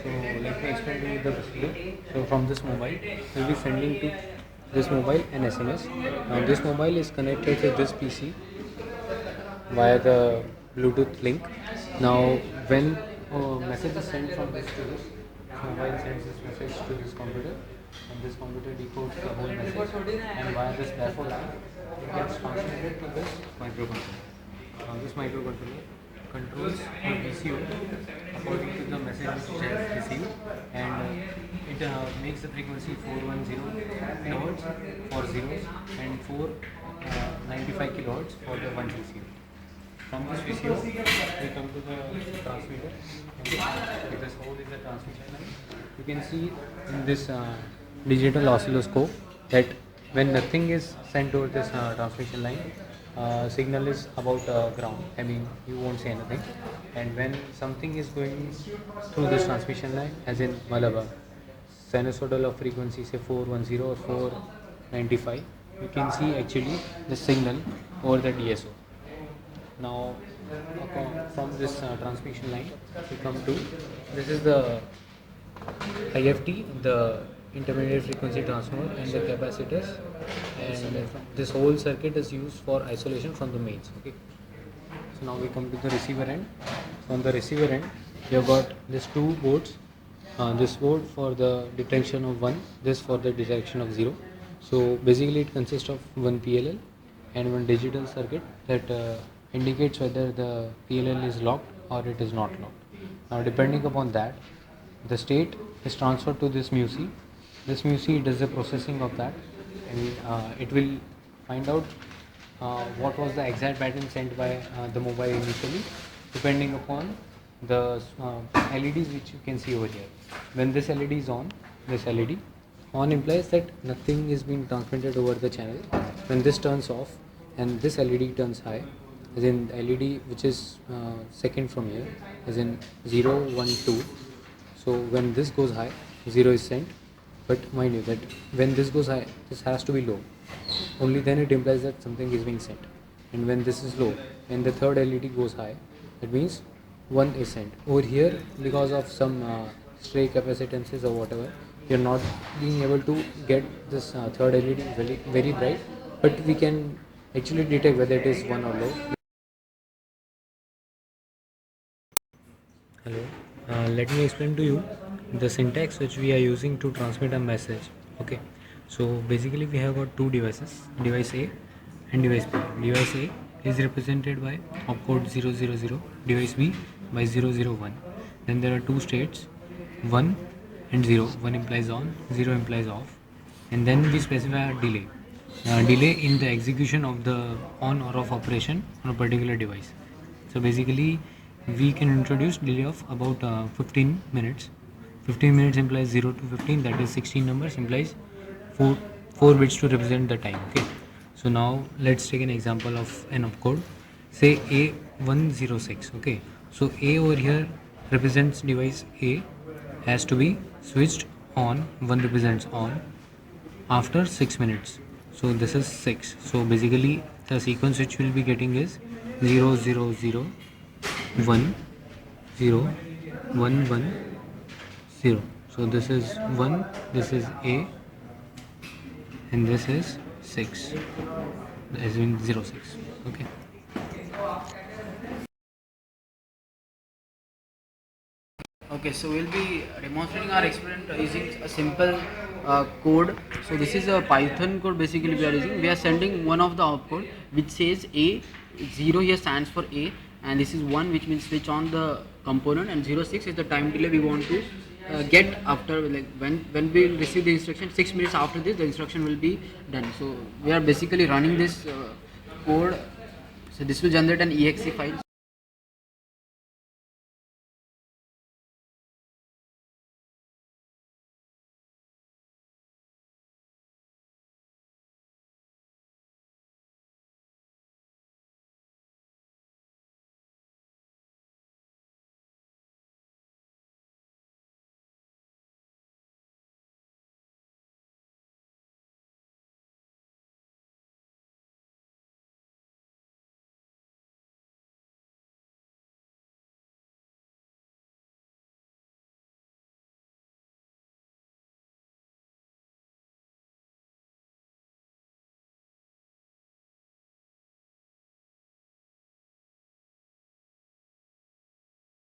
So let me explain to you the procedure. So from this mobile, we'll be sending to this mobile an SMS. Now this mobile is connected to this PC via the Bluetooth link. Now when a message is sent from this to this mobile sends this message to this computer, and this computer decodes the whole message, and via this baffle line it gets transmitted to this microcontroller. Now this microcontroller controls the VCO according to the message which it has received, and it makes the frequency 410 kHz for zeros and 495 kHz for the 1 VCO. From this VCO, we come to the transmitter. Okay, this whole is the transmission line. You can see in this digital oscilloscope that when nothing is sent over this transmission line, signal is about ground. I mean, you won't see anything. And when something is going through this transmission line, as in Malabar, sinusoidal of frequency say 410 or 495, you can see actually the signal over the DSO. Now from this transmission line we come to, this is the IFT, the intermediate frequency transformer, and the capacitors, and this whole circuit is used for isolation from the mains. Okay, so now we come to the receiver end. From the receiver end you have got these two boards, this board for the detection of 1, this for the detection of 0. So basically it consists of one PLL and one digital circuit that indicates whether the PLL is locked or it is not locked. Now depending upon that, the state is transferred to this MUSI. This MUSI does the processing of that, and it will find out what was the exact pattern sent by the mobile initially, depending upon the LEDs which you can see over here. When this LED is on, this LED on implies that nothing is being transmitted over the channel. When this turns off and this LED turns high, as in LED which is second from here, as in 0, 1, 2. So when this goes high, 0 is sent, but mind you that when this goes high, this has to be low. Only then it implies that something is being sent. And when this is low, when the third LED goes high, that means 1 is sent. Over here, because of some stray capacitances or whatever, you're not being able to get this third LED very, very bright, but we can actually detect whether it is 1 or low. Hello, let me explain to you the syntax which we are using to transmit a message. Okay, so basically we have got two devices, device A and device B. Device A is represented by opcode 000, device B by 001. Then there are two states, 1 and 0. 1 implies on, 0 implies off, and then we specify a delay. Delay in the execution of the on or off operation on a particular device. So basically we can introduce delay of about 15 minutes. 15 minutes implies 0 to 15, that is 16 numbers, implies 4 bits to represent the time. Okay, so now let's take an example of an opcode, say A106. Okay, so A over here represents device A has to be switched on, 1 represents on, after 6 minutes. So this is 6. So basically the sequence which we will be getting is 0 0 0 1 0 1 1 0. So this is 1, this is A, and this is 6, as in 06. Okay. Okay, so we'll be demonstrating our experiment using a simple code. So this is a Python code basically we are using. We are sending one of the opcode which says A, 0 here stands for A, and this is 1 which means switch on the component, and 06 is the time delay we want to get after, like when we receive the instruction 6 minutes after this the instruction will be done. So we are basically running this code. So this will generate an exe file.